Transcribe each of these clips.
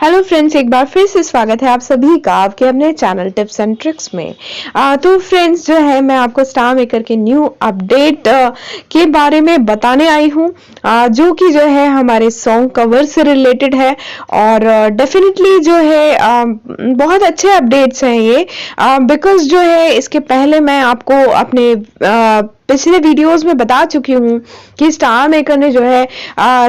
Hello friends, एक बार फिर से स्वागत है आप सभी का आपके अपने चैनल टिप्स एंड ट्रिक्स में। तो फ्रेंड्स जो है मैं आपको स्टार मेकर के न्यू अपडेट के बारे में बताने आई हूँ, जो कि जो है हमारे सॉन्ग कवर से रिलेटेड है। और डेफिनेटली जो है बहुत अच्छे अपडेट्स हैं ये, बिकॉज जो है इसके पहले मैं आपको अपने पिछले वीडियोस में बता चुकी हूँ कि स्टार मेकर ने जो है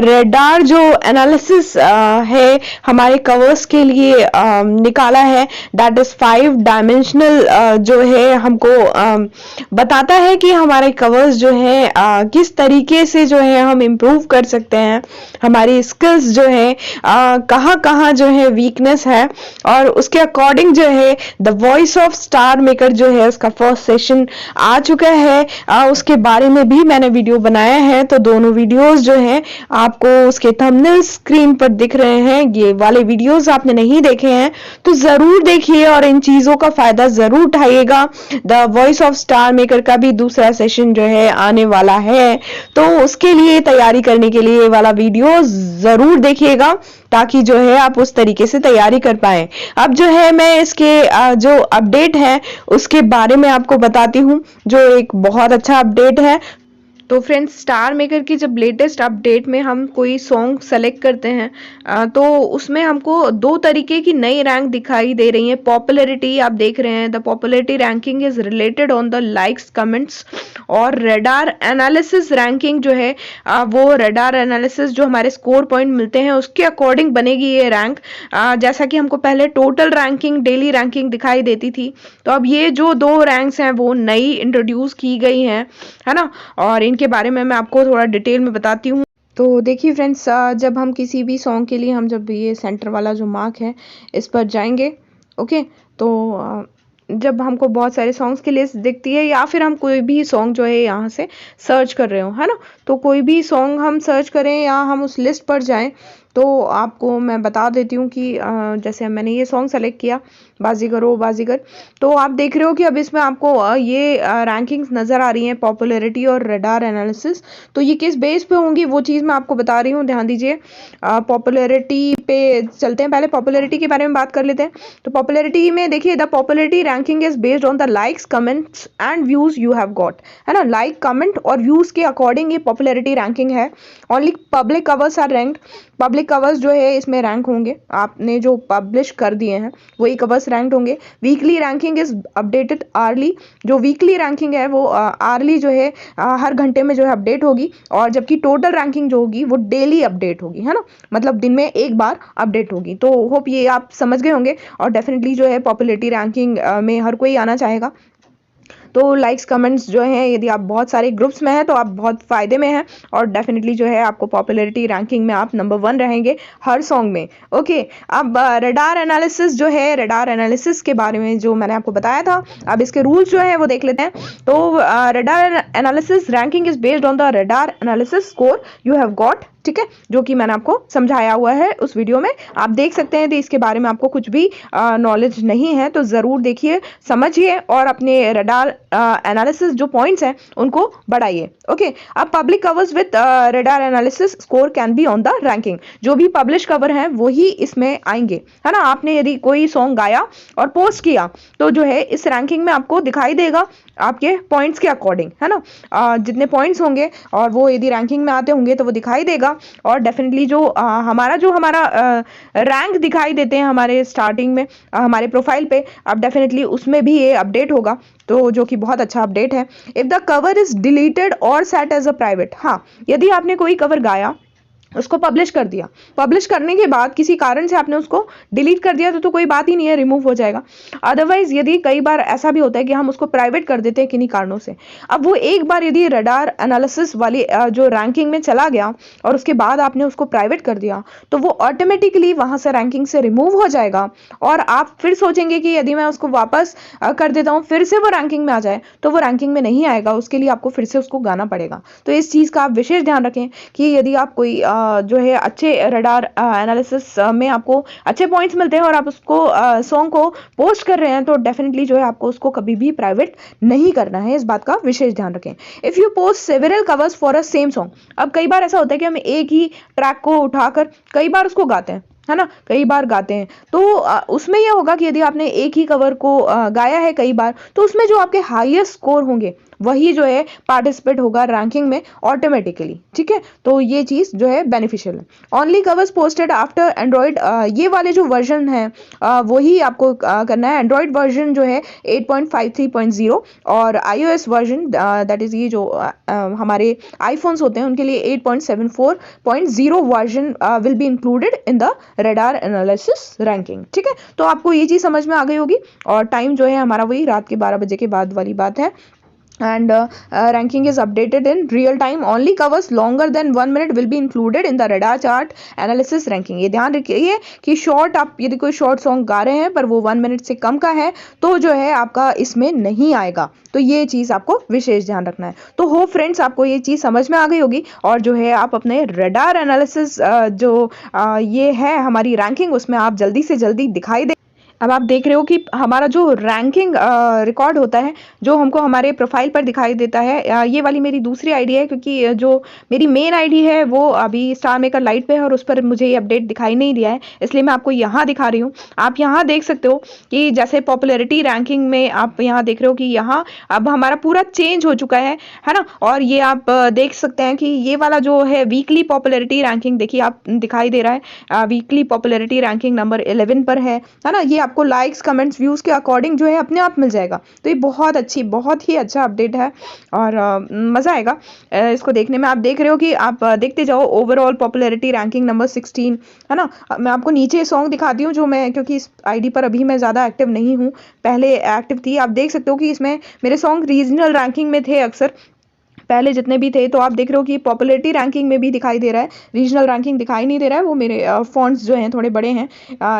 रेडार जो एनालिसिस है हमारे कवर्स के लिए निकाला है। दैट इज 5 डायमेंशनल, जो है हमको बताता है कि हमारे कवर्स जो है किस तरीके से जो है हम इम्प्रूव कर सकते हैं, हमारी स्किल्स जो है कहाँ कहाँ जो है वीकनेस है। और उसके अकॉर्डिंग जो है the voice of star maker जो है उसका फर्स्ट सेशन आ चुका है, उसके बारे में भी मैंने वीडियो बनाया है। तो दोनों वीडियोस जो हैं आपको उसके थंबनेल स्क्रीन पर दिख रहे हैं। ये वाले वीडियोस आपने नहीं देखे हैं तो जरूर देखिए और इन चीजों का फायदा जरूर उठाइएगा। The voice of star maker का भी दूसरा सेशन जो है आने वाला है, तो उसके लिए तैयारी करने के लिए ये वाला वीडियो जरूर देखिएगा ताकि जो है आप उस तरीके से तैयारी कर पाए। अब जो है मैं इसके जो अपडेट है उसके बारे में आपको बताती हूँ, जो एक बहुत अच्छा अपडेट है। तो फ्रेंड्स, स्टार मेकर की जब लेटेस्ट अपडेट में हम कोई सॉन्ग सेलेक्ट करते हैं तो उसमें हमको दो तरीके की नई रैंक दिखाई दे रही है। पॉपुलैरिटी आप देख रहे हैं, the popularity ranking is related on the likes comments. और रेडार एनालिसिस रैंकिंग जो है वो रेडार एनालिसिस जो हमारे स्कोर पॉइंट मिलते हैं उसके अकॉर्डिंग बनेगी ये रैंक। जैसा कि हमको पहले टोटल रैंकिंग, डेली रैंकिंग दिखाई देती थी, तो अब ये जो दो रैंक्स हैं वो नई इंट्रोड्यूस की गई हैं, है ना। और इनके बारे में मैं आपको थोड़ा डिटेल में बताती हूँ। तो देखिए फ्रेंड्स, जब हम किसी भी सॉन्ग के लिए हम जब ये सेंटर वाला जो मार्क है इस पर जाएंगे, ओके, तो जब हमको बहुत सारे सॉन्ग्स की लिस्ट दिखती है या फिर हम कोई भी सॉन्ग जो है यहाँ से सर्च कर रहे हो, है ना, तो कोई भी सॉन्ग हम सर्च करें या हम उस लिस्ट पर जाएं तो आपको मैं बता देती हूँ कि जैसे मैंने ये सॉन्ग सेलेक्ट किया, बाजीगर ओ बाजीगर, तो आप देख रहे हो कि अब इसमें आपको ये रैंकिंग्स नज़र आ रही हैं, पॉपुलैरिटी और रेडार एनालिसिस। तो ये किस बेस पे होंगी वो चीज़ मैं आपको बता रही हूँ, ध्यान दीजिए। पॉपुलैरिटी पे चलते हैं, पहले पॉपुलैरिटी के बारे में बात कर लेते हैं। तो पॉपुलैरिटी में देखिए, the popularity ranking is based on the likes, comments and views you have got, है ना। लाइक, कमेंट और व्यूज के अकॉर्डिंग ये पॉपुलैरिटी रैंकिंग है। Only public covers are ranked, public covers जो है इसमें रैंक होंगे, आपने जो पब्लिश कर दिए हैं वही कवर्स रैंक्ड होंगे। Weekly ranking is updated early, जो वीकली रैंकिंग है वो आर्ली जो है हर घंटे में जो है अपडेट होगी। और जबकि टोटल रैंकिंग जो होगी वो डेली अपडेट होगी, है ना, मतलब दिन में एक बार अपडेट होगी। तो होप ये आप समझ गए होंगे। और डेफिनेटली जो है पॉपुलैरिटी रैंकिंग में हर कोई आना चाहेगा। तो लाइक्स, कमेंट्स जो हैं, यदि आप बहुत सारे ग्रुप्स में हैं तो आप बहुत फ़ायदे में हैं और डेफिनेटली जो है आपको पॉपुलैरिटी रैंकिंग में आप नंबर 1 रहेंगे हर सॉन्ग में, ओके। अब रेडार एनालिसिस जो है, रेडार एनालिसिस के बारे में जो मैंने आपको बताया था, अब इसके रूल्स जो है वो देख लेते हैं। तो radar analysis ranking is based on the radar analysis score you have got, ठीक है, जो कि मैंने आपको समझाया हुआ है उस वीडियो में, आप देख सकते हैं। तो इसके बारे में आपको कुछ भी नॉलेज नहीं है तो ज़रूर देखिए, समझिए और अपने रेडार एनालिसिस जो पॉइंट्स हैं उनको बढ़ाइए, ओके। अब public covers with radar analysis score can be on the ranking, जो भी पब्लिश कवर हैं वही इसमें आएंगे, है ना। आपने यदि कोई सॉन्ग गाया और पोस्ट किया तो जो है इस रैंकिंग में आपको दिखाई देगा आपके पॉइंट्स के अकॉर्डिंग, है ना। जितने पॉइंट्स होंगे और वो यदि रैंकिंग में आते होंगे तो वो दिखाई देगा। और डेफिनेटली जो हमारा रैंक दिखाई देते हैं हमारे स्टार्टिंग में हमारे प्रोफाइल पे, अब डेफिनेटली उसमें भी ये अपडेट होगा, तो जो कि बहुत अच्छा अपडेट है। If the cover is deleted और सेट एज अ प्राइवेट, हाँ, यदि आपने कोई कवर गाया, उसको पब्लिश कर दिया, पब्लिश करने के बाद किसी कारण से आपने उसको डिलीट कर दिया तो कोई बात ही नहीं है, रिमूव हो जाएगा। अदरवाइज यदि कई बार ऐसा भी होता है कि हम उसको प्राइवेट कर देते हैं किन्हीं कारणों से, अब वो एक बार यदि रेडार एनालिसिस वाली जो रैंकिंग में चला गया और उसके बाद आपने उसको प्राइवेट कर दिया तो वो ऑटोमेटिकली वहां से रैंकिंग से रिमूव हो जाएगा। और आप फिर सोचेंगे कि यदि मैं उसको वापस कर देता हूँ फिर से वो रैंकिंग में आ जाए, तो वो रैंकिंग में नहीं आएगा, उसके लिए आपको फिर से उसको गाना पड़ेगा। तो इस चीज़ का आप विशेष ध्यान रखें कि यदि आप कोई जो है अच्छे रेडार एनालिसिस में आपको अच्छे पॉइंट्स मिलते हैं और आप उसको सॉन्ग को पोस्ट कर रहे हैं तो डेफिनेटली जो है आपको उसको कभी भी प्राइवेट नहीं करना है, इस बात का विशेष ध्यान रखें। If you post several covers for a same song, अब कई बार ऐसा होता है कि हम एक ही ट्रैक को उठाकर कई बार उसको गाते हैं, है ना, कई बार गाते हैं, तो उसमें यह होगा कि यदि आपने एक ही कवर को गाया है कई बार, तो उसमें जो आपके हाईएस्ट स्कोर होंगे वही जो है पार्टिसिपेट होगा रैंकिंग में ऑटोमेटिकली। ठीक है, तो ये चीज जो है बेनिफिशियल है। Only covers posted after Android, ये वाले जो वर्जन है वही आपको करना है। एंड्रॉइड वर्जन जो है 8.53.0 और iOS वर्जन दैट इज ये जो हमारे आईफोन्स होते हैं उनके लिए 8.74.0 version will be included in the radar analysis ranking. ठीक है, तो आपको ये चीज समझ में आ गई होगी। और टाइम जो है हमारा वही रात के 12 बजे के बाद वाली बात है। and ranking is updated in real time. Only covers longer than 1 minute will be included in the radar chart analysis ranking. ये ध्यान रखिए कि शॉर्ट, आप यदि कोई शॉर्ट सॉन्ग गा रहे हैं पर वो 1 मिनट से कम का है तो जो है आपका इसमें नहीं आएगा। तो ये चीज़ आपको विशेष ध्यान रखना है। तो होप फ्रेंड्स आपको ये चीज़ समझ में आ गई होगी और जो है आप अपने रडार एनालिसिस जो ये है हमारी रैंकिंग उसमें आप जल्दी से जल्दी दिखाई दे। अब आप देख रहे हो कि हमारा जो रैंकिंग रिकॉर्ड होता है जो हमको हमारे प्रोफाइल पर दिखाई देता है, ये वाली मेरी दूसरी आईडी है क्योंकि जो मेरी मेन आईडी है वो अभी स्टार मेकर लाइट पे है और उस पर मुझे ये अपडेट दिखाई नहीं दिया है, इसलिए मैं आपको यहाँ दिखा रही हूँ। आप यहाँ देख सकते हो कि जैसे पॉपुलैरिटी रैंकिंग में आप यहाँ देख रहे हो कि यहाँ अब हमारा पूरा चेंज हो चुका है ना। और ये आप देख सकते हैं कि ये वाला जो है वीकली पॉपुलैरिटी रैंकिंग देखिए आप दिखाई दे रहा है, वीकली पॉपुलैरिटी रैंकिंग नंबर 11 पर है ना। ये आपको लाइक्स कमेंट्स व्यूज के अकॉर्डिंग जो है अपने आप मिल जाएगा। तो ये बहुत ही अच्छा अपडेट है और मजा आएगा इसको देखने में। आप देख रहे हो कि आप देखते जाओ ओवरऑल पॉपुलैरिटी रैंकिंग नंबर 16 है ना। मैं आपको नीचे सॉन्ग दिखाती हूँ जो मैं, क्योंकि इस आईडी पर अभी मैं ज़्यादा एक्टिव नहीं हूँ, पहले एक्टिव थी। आप देख सकते हो कि इसमें मेरे सॉन्ग रीजनल रैंकिंग में थे अक्सर पहले जितने भी थे। तो आप देख रहे हो कि पॉपुलैरिटी रैंकिंग में भी दिखाई दे रहा है, रीजनल रैंकिंग दिखाई नहीं दे रहा है, वो मेरे फॉन्ट्स जो हैं थोड़े बड़े हैं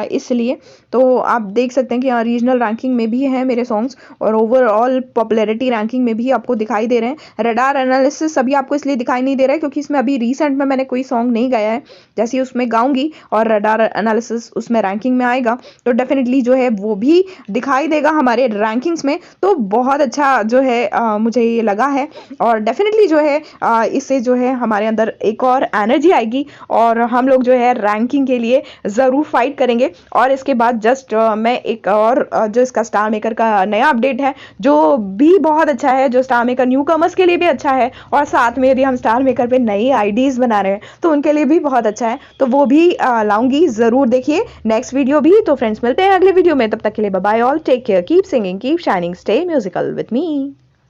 इसलिए। तो आप देख सकते हैं कि रीजनल रैंकिंग में भी हैं मेरे सॉन्ग्स और ओवरऑल पॉपुलैरिटी रैंकिंग में भी आपको दिखाई दे रहे हैं। रडार एनालिसिस अभी आपको इसलिए दिखाई नहीं दे रहा है क्योंकि इसमें अभी रिसेंट में मैंने कोई सॉन्ग नहीं गाया है। जैसे उसमें गाऊंगी और रडार एनालिसिस उसमें रैंकिंग में आएगा तो डेफिनेटली जो है वो भी दिखाई देगा हमारे रैंकिंग्स में। तो बहुत अच्छा जो है मुझे ये लगा है और डेफिनेटली जो है इससे जो है हमारे अंदर एक और एनर्जी आएगी और हम लोग जो है रैंकिंग के लिए ज़रूर फाइट करेंगे। और इसके बाद जस्ट मैं एक और जो इसका स्टार मेकर का नया अपडेट है जो भी बहुत अच्छा है, जो स्टार मेकर न्यू कमर्स के लिए भी अच्छा है और साथ में यदि हम स्टार मेकर पे नई आईडीज़ बना रहे हैं तो उनके लिए भी बहुत अच्छा है, तो वो भी लाऊंगी। ज़रूर देखिए नेक्स्ट वीडियो भी। तो फ्रेंड्स मिलते हैं अगले वीडियो में, तब तक के लिए bye bye all, take care, keep singing, keep shining, stay musical with me.